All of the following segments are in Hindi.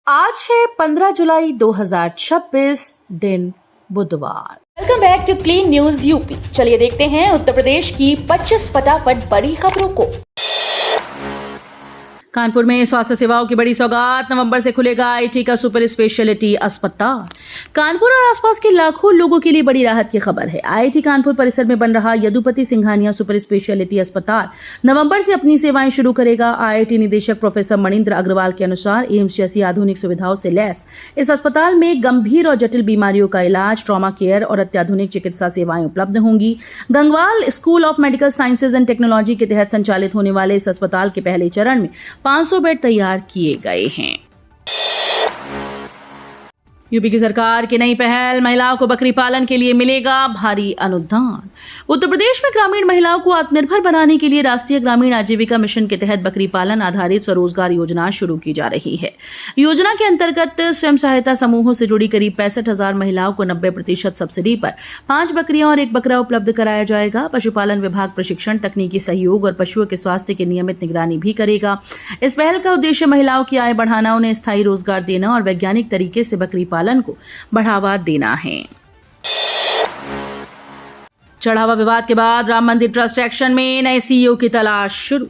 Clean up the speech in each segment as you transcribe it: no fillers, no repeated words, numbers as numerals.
आज है 15 जुलाई 2026 दिन बुधवार। Welcome back to clean news UP. चलिए देखते हैं उत्तर प्रदेश की 25 फटाफट बड़ी खबरों को। कानपुर में स्वास्थ्य सेवाओं की बड़ी सौगात, नवंबर से खुलेगा आईटी का सुपर स्पेशलिटी अस्पताल। कानपुर और आसपास के लाखों लोगों के लिए बड़ी राहत की खबर है। आईआईटी कानपुर परिसर में बन रहा यदुपति सिंघानिया सुपर स्पेशलिटी अस्पताल नवंबर से अपनी सेवाएं शुरू करेगा। आईआईटी निदेशक प्रोफेसर मणिंद्र अग्रवाल के अनुसार एम्स जैसी आधुनिक सुविधाओं से लैस इस अस्पताल में गंभीर और जटिल बीमारियों का इलाज, ट्रॉमा केयर और अत्याधुनिक चिकित्सा सेवाएं उपलब्ध होंगी। Gangwal school of medical sciences and technology के तहत संचालित होने वाले इस अस्पताल के पहले चरण में 500 बेड तैयार किए गए हैं। यूपी की सरकार की नई पहल, महिलाओं को बकरी पालन के लिए मिलेगा भारी अनुदान। उत्तर प्रदेश में ग्रामीण महिलाओं को आत्मनिर्भर बनाने के लिए राष्ट्रीय ग्रामीण आजीविका मिशन के तहत बकरी पालन आधारित स्वरोजगार योजना शुरू की जा रही है। योजना के अंतर्गत स्वयं सहायता समूहों से जुड़ी करीब 65,000 महिलाओं को 90% सब्सिडी पर 5 बकरियां और 1 बकरा उपलब्ध कराया जाएगा। पशुपालन विभाग प्रशिक्षण, तकनीकी सहयोग और पशुओं के स्वास्थ्य की नियमित निगरानी भी करेगा। इस पहल का उद्देश्य महिलाओं की आय बढ़ाना, उन्हें स्थायी रोजगार देना और वैज्ञानिक तरीके से बकरी पालन को बढ़ावा देना है। चढ़ावा विवाद के बाद राम मंदिर ट्रस्ट एक्शन में, नए सीईओ की तलाश शुरू।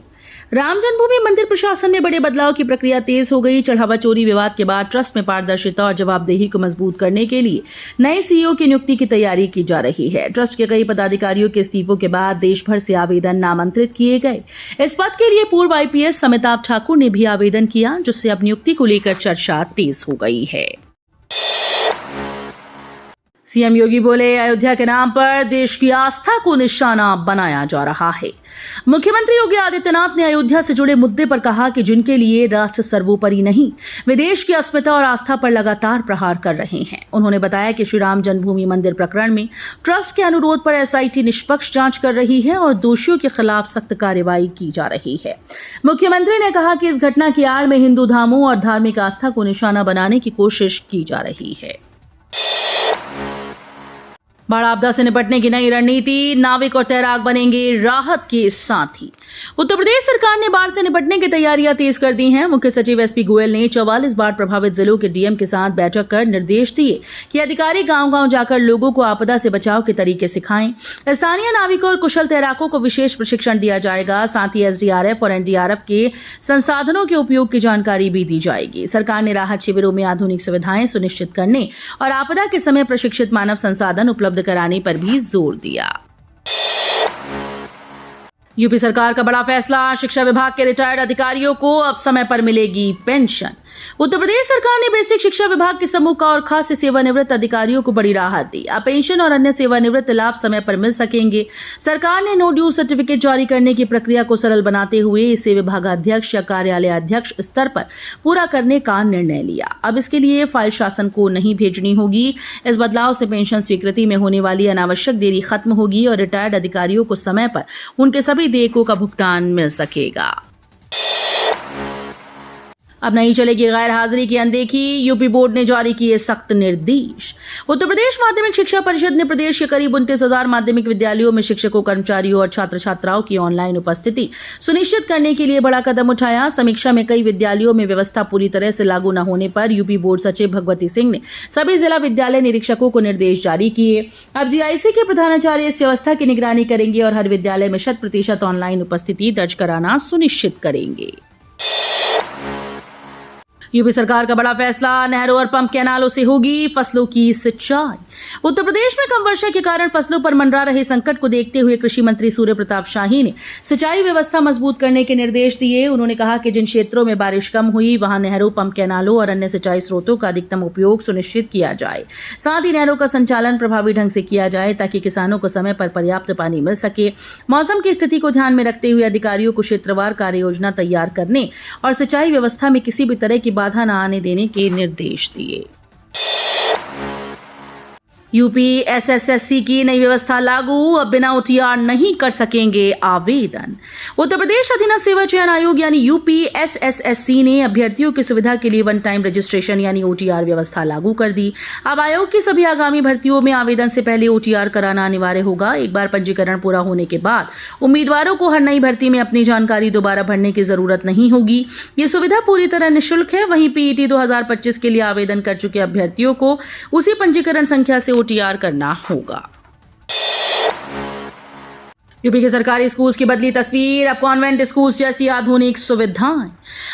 राम जन्मभूमि मंदिर प्रशासन में बड़े बदलाव की प्रक्रिया तेज हो गई। चढ़ावा चोरी विवाद के बाद ट्रस्ट में पारदर्शिता और जवाबदेही को मजबूत करने के लिए नए सीईओ की नियुक्ति की तैयारी की जा रही है। ट्रस्ट के कई पदाधिकारियों के इस्तीफों के बाद देश भर से आवेदन नामांतरित किए गए। इस पद के लिए पूर्व आईपीएस समिताभ ठाकुर ने भी आवेदन किया, जिससे अब नियुक्ति को लेकर चर्चा तेज हो गई है। सीएम योगी बोले, अयोध्या के नाम पर देश की आस्था को निशाना बनाया जा रहा है। मुख्यमंत्री योगी आदित्यनाथ ने अयोध्या से जुड़े मुद्दे पर कहा कि जिनके लिए राष्ट्र सर्वोपरि नहीं, वे देश की अस्मिता और आस्था पर लगातार प्रहार कर रहे हैं। उन्होंने बताया कि श्री राम जन्मभूमि मंदिर प्रकरण में ट्रस्ट के अनुरोध पर एसआईटी निष्पक्ष जांच कर रही है और दोषियों के खिलाफ सख्त कार्रवाई की जा रही है। मुख्यमंत्री ने कहा कि इस घटना की आड़ में हिंदू धामों और धार्मिक आस्था को निशाना बनाने की कोशिश की जा रही है। बाढ़ आपदा से निपटने की नई रणनीति, नाविक और तैराक बनेंगे राहत के साथी। उत्तर प्रदेश सरकार ने बाढ़ से निपटने की तैयारियां तेज कर दी हैं। मुख्य सचिव एसपी गोयल ने 44 बाढ़ प्रभावित जिलों के डीएम के साथ बैठक कर निर्देश दिए कि अधिकारी गांव-गांव जाकर लोगों को आपदा से बचाव के तरीके सिखाएं। स्थानीय नाविकों और कुशल तैराकों को विशेष प्रशिक्षण दिया जाएगा। साथ ही एसडीआरएफ और एनडीआरएफ के संसाधनों के उपयोग की जानकारी भी दी जाएगी। सरकार ने राहत शिविरों में आधुनिक सुविधाएं सुनिश्चित करने और आपदा के समय प्रशिक्षित मानव संसाधन उपलब्ध कराने पर भी जोर दिया। यूपी सरकार का बड़ा फैसला, शिक्षा विभाग के रिटायर्ड अधिकारियों को अब समय पर मिलेगी पेंशन। उत्तर प्रदेश सरकार ने बेसिक शिक्षा विभाग के समूह का और खास सेवानिवृत्त अधिकारियों को बड़ी राहत दी। अब पेंशन और अन्य सेवानिवृत्त लाभ समय पर मिल सकेंगे। सरकार ने नो ड्यू सर्टिफिकेट जारी करने की प्रक्रिया को सरल बनाते हुए इसे विभागाध्यक्ष या कार्यालय अध्यक्ष स्तर पर पूरा करने का निर्णय लिया। अब इसके लिए फाइल शासन को नहीं भेजनी होगी। इस बदलाव से पेंशन स्वीकृति में होने वाली अनावश्यक देरी खत्म होगी और रिटायर्ड अधिकारियों को समय पर उनके सभी देयकों का भुगतान मिल सकेगा। अब नहीं चलेगी गैर हाजिरी की अनदेखी, यूपी बोर्ड ने जारी किए सख्त निर्देश। उत्तर प्रदेश माध्यमिक शिक्षा परिषद ने प्रदेश के करीब 29,000 माध्यमिक विद्यालयों में शिक्षकों, कर्मचारियों और छात्र छात्राओं की ऑनलाइन उपस्थिति सुनिश्चित करने के लिए बड़ा कदम उठाया। समीक्षा में कई विद्यालयों में व्यवस्था पूरी तरह से लागू न होने पर यूपी बोर्ड सचिव भगवती सिंह ने सभी जिला विद्यालय निरीक्षकों को निर्देश जारी किए। अब जीआईसी के प्रधानाचार्य इस व्यवस्था की निगरानी करेंगे और हर विद्यालय में 100% ऑनलाइन उपस्थिति दर्ज कराना सुनिश्चित करेंगे। यूपी सरकार का बड़ा फैसला, नहरों और पंप कैनालों से होगी फसलों की सिंचाई। उत्तर प्रदेश में कम वर्षा के कारण फसलों पर मंडरा रहे संकट को देखते हुए कृषि मंत्री सूर्य प्रताप शाही ने सिंचाई व्यवस्था मजबूत करने के निर्देश दिए। उन्होंने कहा कि जिन क्षेत्रों में बारिश कम हुई वहां नहरों, पंप कैनालों और अन्य सिंचाई स्रोतों का अधिकतम उपयोग सुनिश्चित किया जाए। साथ ही नहरों का संचालन प्रभावी ढंग से किया जाए ताकि किसानों को समय पर पर्याप्त पानी मिल सके। मौसम की स्थिति को ध्यान में रखते हुए अधिकारियों को क्षेत्रवार कार्य योजना तैयार करने और सिंचाई व्यवस्था में किसी भी तरह की बाधा न आने देने के निर्देश दिए। यूपी एसएसएससी की नई व्यवस्था लागू, अब बिना ओटीआर नहीं कर सकेंगे आवेदन। उत्तर प्रदेश अधीनस्थ सेवा चयन आयोग यानी यूपी एसएसएससी ने अभ्यर्थियों की सुविधा के लिए वन टाइम रजिस्ट्रेशन यानी ओटीआर व्यवस्था लागू कर दी। अब आयोग की सभी आगामी भर्तियों में आवेदन से पहले ओटीआर कराना अनिवार्य होगा। एक बार पंजीकरण पूरा होने के बाद उम्मीदवारों को हर नई भर्ती में अपनी जानकारी दोबारा भरने की जरूरत नहीं होगी। ये सुविधा पूरी तरह निःशुल्क है। वहीं पीईटी 2025 के लिए आवेदन कर चुके अभ्यर्थियों को उसी पंजीकरण संख्या से ओटीआर करना होगा। यूपी के सरकारी स्कूल्स की बदली तस्वीर, अब कॉन्वेंट स्कूल्स जैसी आधुनिक सुविधाएं।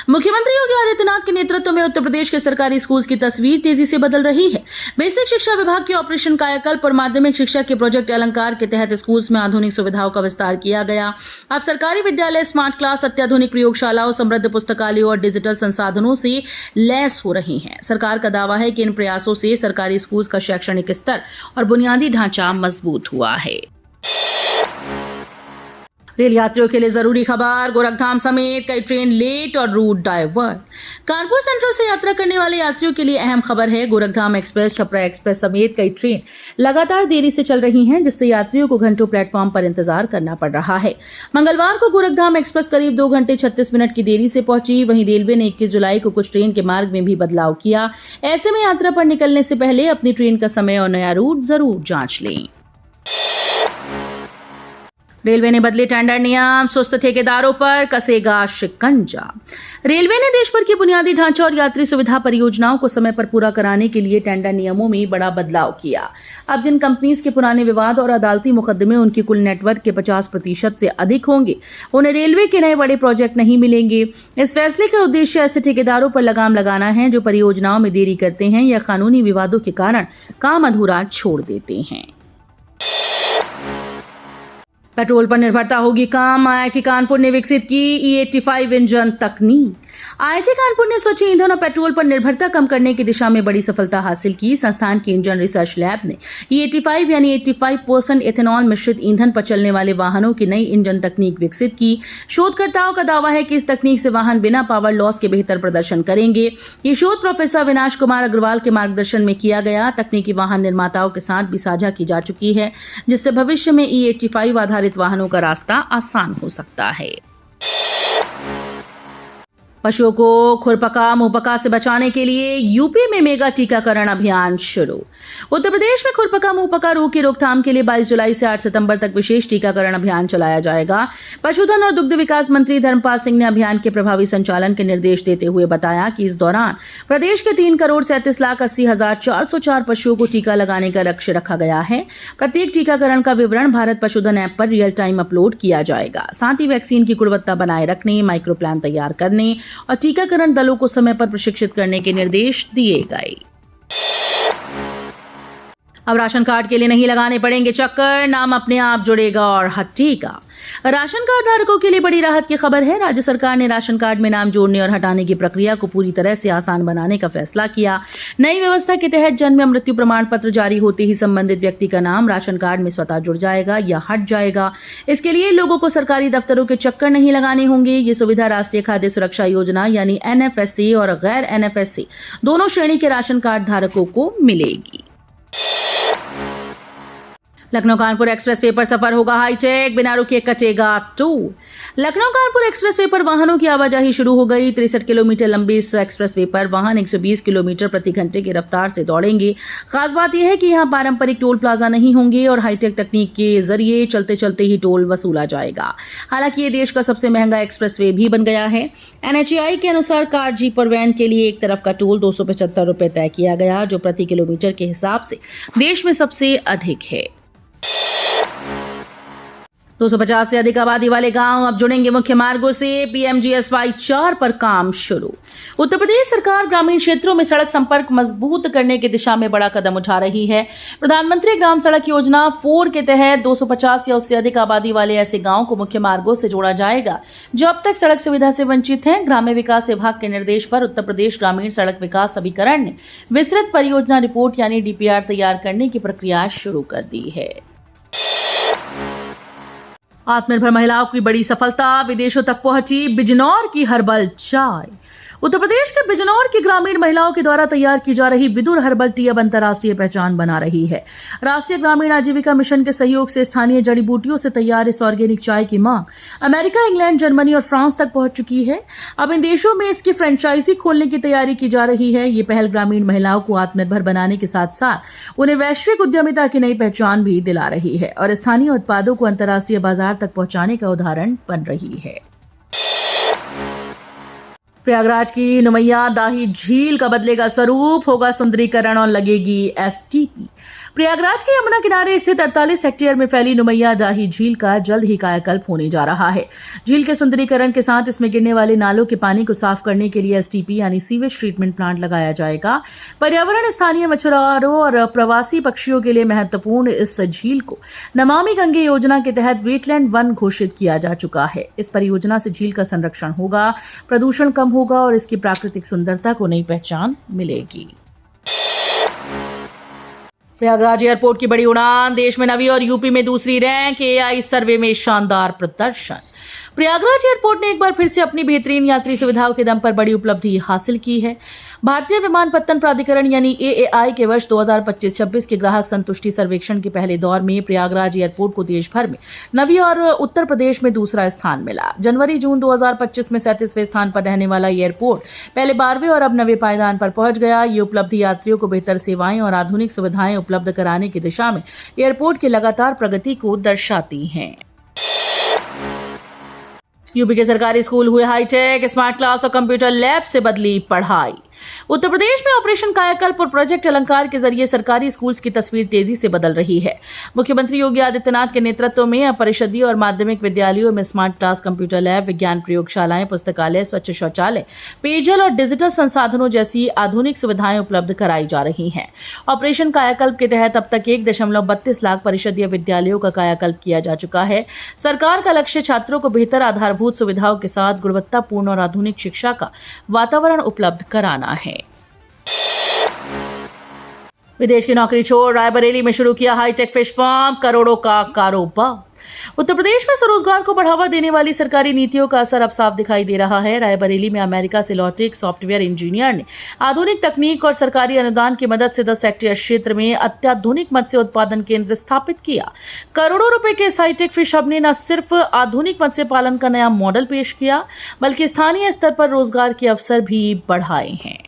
मुख्यमंत्री योगी आदित्यनाथ के नेतृत्व में उत्तर प्रदेश के सरकारी स्कूल्स की तस्वीर तेजी से बदल रही है। बेसिक शिक्षा विभाग के ऑपरेशन कायाकल्प और माध्यमिक शिक्षा के प्रोजेक्ट अलंकार के तहत स्कूल्स में आधुनिक सुविधाओं का विस्तार किया गया। अब सरकारी विद्यालय स्मार्ट क्लास, अत्याधुनिक प्रयोगशालाओं, समृद्ध पुस्तकालयों और डिजिटल संसाधनों से लैस हो रही हैं। सरकार का दावा है कि इन प्रयासों से सरकारी स्कूल्स का शैक्षणिक स्तर और बुनियादी ढांचा मजबूत हुआ है। रेल यात्रियों के लिए जरूरी खबर, गोरखधाम समेत कई ट्रेन लेट और रूट डाइवर्ट। कानपुर सेंट्रल से यात्रा करने वाले यात्रियों के लिए अहम खबर है। गोरखधाम एक्सप्रेस, छपरा एक्सप्रेस समेत कई ट्रेन लगातार देरी से चल रही हैं, जिससे यात्रियों को घंटों प्लेटफॉर्म पर इंतजार करना पड़ रहा है। मंगलवार को गोरखधाम एक्सप्रेस करीब 2 घंटे 36 मिनट की देरी से पहुंची। वहीं रेलवे ने 21 जुलाई को कुछ ट्रेन के मार्ग में भी बदलाव किया। ऐसे में यात्रा पर निकलने से पहले अपनी ट्रेन का समय और नया रूट जरूर जांच लें। रेलवे ने बदले टेंडर नियम, सुस्त ठेकेदारों पर कसेगा शिकंजा। रेलवे ने देश भर की बुनियादी ढांचा और यात्री सुविधा परियोजनाओं को समय पर पूरा कराने के लिए टेंडर नियमों में बड़ा बदलाव किया। अब जिन कंपनीज के पुराने विवाद और अदालती मुकदमे उनकी कुल नेटवर्क के 50% से अधिक होंगे, उन्हें रेलवे के नए बड़े प्रोजेक्ट नहीं मिलेंगे। इस फैसले का उद्देश्य ऐसे ठेकेदारों पर लगाम लगाना है जो परियोजनाओं में देरी करते हैं या कानूनी विवादों के कारण काम अधूरा छोड़ देते हैं। पेट्रोल पर निर्भरता होगी कम, आईआईटी कानपुर ने विकसित की E85 इंजन तकनीक। आईआईटी कानपुर ने स्वच्छ ईंधन और पेट्रोल पर निर्भरता कम करने की दिशा में बड़ी सफलता हासिल की। संस्थान के इंजन रिसर्च लैब ने E85 यानी 85% एथेनॉल मिश्रित ईंधन पर चलने वाले वाहनों की नई इंजन तकनीक विकसित की। शोधकर्ताओं का दावा है कि इस तकनीक से वाहन बिना पावर लॉस के बेहतर प्रदर्शन करेंगे। ये शोध प्रोफेसर अविनाश कुमार अग्रवाल के मार्गदर्शन में किया गया। तकनीकी वाहन निर्माताओं के साथ भी साझा की जा चुकी है, जिससे भविष्य में E85 आधारित वाहनों का रास्ता आसान हो सकता है। पशुओं को खुरपका मुंहपका से बचाने के लिए यूपी में मेगा टीकाकरण अभियान शुरू। उत्तर प्रदेश में खुरपका मुंहपका रोग की रोकथाम के लिए 22 जुलाई से 8 सितंबर तक विशेष टीकाकरण अभियान चलाया जाएगा। पशुधन और दुग्ध विकास मंत्री धर्मपाल सिंह ने अभियान के प्रभावी संचालन के निर्देश देते हुए बताया कि इस दौरान प्रदेश के 3,37,80,404 पशुओं को टीका लगाने का लक्ष्य रखा गया है। प्रत्येक टीकाकरण का विवरण भारत पशुधन ऐप पर रियल टाइम अपलोड किया जाएगा। साथ ही वैक्सीन की गुणवत्ता बनाए रखने, माइक्रो प्लान तैयार करने और टीकाकरण दलों को समय पर प्रशिक्षित करने के निर्देश दिए गए। अब राशन कार्ड के लिए नहीं लगाने पड़ेंगे चक्कर, नाम अपने आप जुड़ेगा और हटेगा। राशन कार्ड धारकों के लिए बड़ी राहत की खबर है। राज्य सरकार ने राशन कार्ड में नाम जोड़ने और हटाने की प्रक्रिया को पूरी तरह से आसान बनाने का फैसला किया। नई व्यवस्था के तहत जन्म या मृत्यु प्रमाण पत्र जारी होते ही संबंधित व्यक्ति का नाम राशन कार्ड में स्वतः जुड़ जाएगा या हट जाएगा। इसके लिए लोगों को सरकारी दफ्तरों के चक्कर नहीं लगाने होंगे। ये सुविधा राष्ट्रीय खाद्य सुरक्षा योजना यानी NFSA और गैर NFSA दोनों श्रेणी के राशन कार्ड धारकों को मिलेगी। लखनऊ कानपुर एक्सप्रेसवे पर सफर होगा हाईटेक, बिना रुके कटेगा टोल। लखनऊ कानपुर एक्सप्रेसवे पर वाहनों की आवाजाही शुरू हो गई। 63 किलोमीटर लंबी इस एक्सप्रेसवे पर वाहन 120 किलोमीटर प्रति घंटे की रफ्तार से दौड़ेंगे। खास बात यह है कि यहाँ पारंपरिक टोल प्लाजा नहीं होंगे और हाईटेक तकनीक के जरिए चलते चलते ही टोल वसूला जाएगा। हालांकि ये देश का सबसे महंगा एक्सप्रेसवे भी बन गया है। NHAI के अनुसार कार, जीप और वैन के लिए एक तरफ का टोल 275 रुपए तय किया गया, जो प्रति किलोमीटर के हिसाब से देश में सबसे अधिक है। 250 से अधिक आबादी वाले गांव अब जुड़ेंगे मुख्य मार्गों से। PMGSY 4 पर काम शुरू। उत्तर प्रदेश सरकार ग्रामीण क्षेत्रों में सड़क संपर्क मजबूत करने की दिशा में बड़ा कदम उठा रही है। प्रधानमंत्री ग्राम सड़क योजना 4 के तहत 250 या उससे अधिक आबादी वाले ऐसे गांव को मुख्य मार्गों से जोड़ा जाएगा जो अब तक सड़क सुविधा से वंचित हैं। ग्राम्य विकास विभाग के निर्देश पर उत्तर प्रदेश ग्रामीण सड़क विकास अभिकरण ने विस्तृत परियोजना रिपोर्ट यानी DPR तैयार करने की प्रक्रिया शुरू कर दी है। आत्मनिर्भर महिलाओं की बड़ी सफलता, विदेशों तक पहुंची बिजनौर की हर्बल चाय। उत्तर प्रदेश के बिजनौर की ग्रामीण महिलाओं के द्वारा तैयार की जा रही विदुर हर्बल टी अब अंतर्राष्ट्रीय पहचान बना रही है। राष्ट्रीय ग्रामीण आजीविका मिशन के सहयोग से स्थानीय जड़ी बूटियों से तैयार इस ऑर्गेनिक चाय की मांग अमेरिका, इंग्लैंड, जर्मनी और फ्रांस तक पहुंच चुकी है। अब इन देशों में इसकी फ्रेंचाइजी खोलने की तैयारी की जा रही है। ये पहल ग्रामीण महिलाओं को आत्मनिर्भर बनाने के साथ साथ उन्हें वैश्विक उद्यमिता की नई पहचान भी दिला रही है और स्थानीय उत्पादों को अंतर्राष्ट्रीय बाजार तक पहुंचाने का उदाहरण बन रही है। प्रयागराज की नुमैया दाही झील का बदलेगा स्वरूप, होगा सुंदरीकरण और लगेगी एसटीपी। प्रयागराज के यमुना किनारे स्थित 48 हेक्टेयर में फैली नुमैया दाही झील का जल्द ही कायाकल्प होने जा रहा है। झील के सुंदरीकरण के साथ इसमें गिरने वाले नालों के पानी को साफ करने के लिए एसटीपी यानी सीवेज ट्रीटमेंट प्लांट लगाया जाएगा। पर्यावरण, स्थानीय मछुआरों और प्रवासी पक्षियों के लिए महत्वपूर्ण इस झील को नमामि गंगे योजना के तहत वेटलैंड वन घोषित किया जा चुका है। इस परियोजना से झील का संरक्षण होगा, प्रदूषण कम होगा और इसकी प्राकृतिक सुंदरता को नई पहचान मिलेगी। प्रयागराज एयरपोर्ट की बड़ी उड़ान, देश में 9वीं और यूपी में दूसरी रैंक, एआई सर्वे में शानदार प्रदर्शन। प्रयागराज एयरपोर्ट ने एक बार फिर से अपनी बेहतरीन यात्री सुविधाओं के दम पर बड़ी उपलब्धि हासिल की है। भारतीय विमानपत्तन प्राधिकरण यानी एएआई के वर्ष 2025-26 के ग्राहक संतुष्टि सर्वेक्षण के पहले दौर में प्रयागराज एयरपोर्ट को देश भर में 9वीं और उत्तर प्रदेश में दूसरा स्थान मिला। जनवरी-जून 2025 में 37वें स्थान पर रहने वाला एयरपोर्ट पहले 12वें और अब 9वें पायदान पर पहुंच गया। ये उपलब्धि यात्रियों को बेहतर सेवाएं और आधुनिक सुविधाएं उपलब्ध कराने की दिशा में एयरपोर्ट की लगातार प्रगति को दर्शाती है। यूपी के सरकारी स्कूल हुए हाईटेक, स्मार्ट क्लास और कंप्यूटर लैब से बदली पढ़ाई। उत्तर प्रदेश में ऑपरेशन कायाकल्प और प्रोजेक्ट अलंकार के जरिए सरकारी स्कूल्स की तस्वीर तेजी से बदल रही है। मुख्यमंत्री योगी आदित्यनाथ के नेतृत्व में अब परिषदीय और माध्यमिक विद्यालयों में स्मार्ट क्लास, कंप्यूटर लैब, विज्ञान प्रयोगशालाएं, पुस्तकालय, स्वच्छ शौचालय, पेयजल और डिजिटल संसाधनों जैसी आधुनिक सुविधाएं उपलब्ध कराई जा रही हैं। ऑपरेशन कायाकल्प के तहत अब तक 1.32 लाख परिषदीय विद्यालयों का कायाकल्प किया जा चुका है। सरकार का लक्ष्य छात्रों को बेहतर आधारभूत सुविधाओं के साथ गुणवत्तापूर्ण और आधुनिक शिक्षा का वातावरण उपलब्ध कराना है। विदेश की नौकरी छोड़ रायबरेली में शुरू किया हाईटेक फिश फार्म, करोड़ों का कारोबार। उत्तर प्रदेश में स्वरोजगार को बढ़ावा देने वाली सरकारी नीतियों का असर अब साफ दिखाई दे रहा है। रायबरेली में अमेरिका से लौटे एक सॉफ्टवेयर इंजीनियर ने आधुनिक तकनीक और सरकारी अनुदान की मदद से 10 हेक्टेयर क्षेत्र में अत्याधुनिक मत्स्य उत्पादन केंद्र स्थापित किया। करोड़ों रुपए के इस हाईटेक फिश हब ने न सिर्फ आधुनिक मत्स्य पालन का नया मॉडल पेश किया, बल्कि स्थानीय स्तर पर रोजगार के अवसर भी बढ़ाए हैं।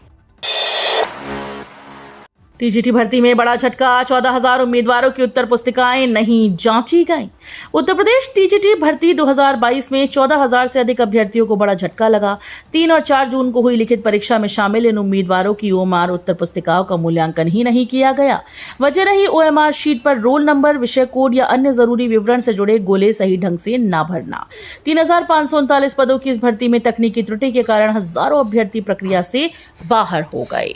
टीजीटी भर्ती में बड़ा झटका, 14,000 उम्मीदवारों की उत्तर पुस्तिकाएं नहीं जांची गईं। उत्तर प्रदेश टीजीटी भर्ती 2022 में 14,000 से अधिक अभ्यर्थियों को बड़ा झटका लगा। 3 और 4 जून को हुई लिखित परीक्षा में शामिल इन उम्मीदवारों की ओएमआर उत्तर पुस्तिकाओं का मूल्यांकन ही नहीं किया गया। वजह रही ओएमआर शीट पर रोल नंबर, विषय कोड या अन्य जरूरी विवरण से जुड़े गोले सही ढंग से न भरना। 3,539 पदों की इस भर्ती में तकनीकी त्रुटि के कारण हजारों अभ्यर्थी प्रक्रिया से बाहर हो गए।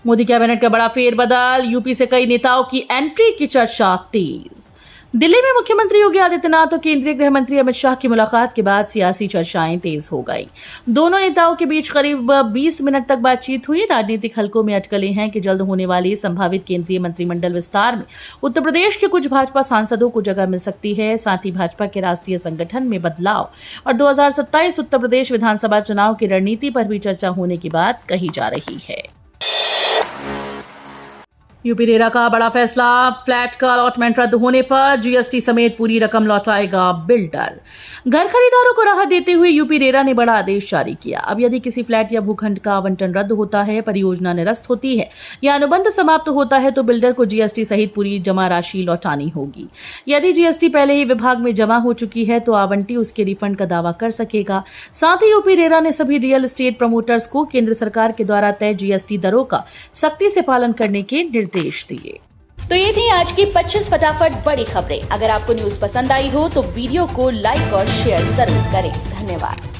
मोदी कैबिनेट का बड़ा फेरबदल, यूपी से कई नेताओं की एंट्री की चर्चा तेज। दिल्ली में मुख्यमंत्री योगी आदित्यनाथ और केंद्रीय गृह मंत्री अमित शाह की मुलाकात के बाद सियासी चर्चाएं तेज हो गई। दोनों नेताओं के बीच करीब 20 मिनट तक बातचीत हुई। राजनीतिक हलकों में अटकलें हैं कि जल्द होने वाले संभावित केंद्रीय मंत्रिमंडल विस्तार में उत्तर प्रदेश के कुछ भाजपा सांसदों को जगह मिल सकती है। साथ ही भाजपा के राष्ट्रीय संगठन में बदलाव और 2027 उत्तर प्रदेश विधानसभा चुनाव की रणनीति पर भी चर्चा होने की बात कही जा रही है। यूपी रेरा का बड़ा फैसला, फ्लैट का अलॉटमेंट रद्द होने पर जीएसटी समेत पूरी रकम लौटाएगा बिल्डर। घर खरीदारों को राहत देते हुए यूपी रेरा ने बड़ा आदेश जारी किया। अब यदि किसी फ्लैट या भूखंड का आवंटन रद्द होता है, परियोजना निरस्त होती है या अनुबंध समाप्त होता है तो बिल्डर को जीएसटी सहित पूरी जमा राशि लौटानी होगी। यदि जीएसटी पहले ही विभाग में जमा हो चुकी है तो आवंटी उसके रिफंड का दावा कर सकेगा। साथ ही यूपी रेरा ने सभी रियल एस्टेट प्रमोटर्स को केंद्र सरकार के द्वारा तय जीएसटी दरों का सख्ती से पालन करने के निर्देश दिए। तो ये थी आज की 25 फटाफट बड़ी खबरें। अगर आपको न्यूज पसंद आई हो तो वीडियो को लाइक और शेयर जरूर करें। धन्यवाद।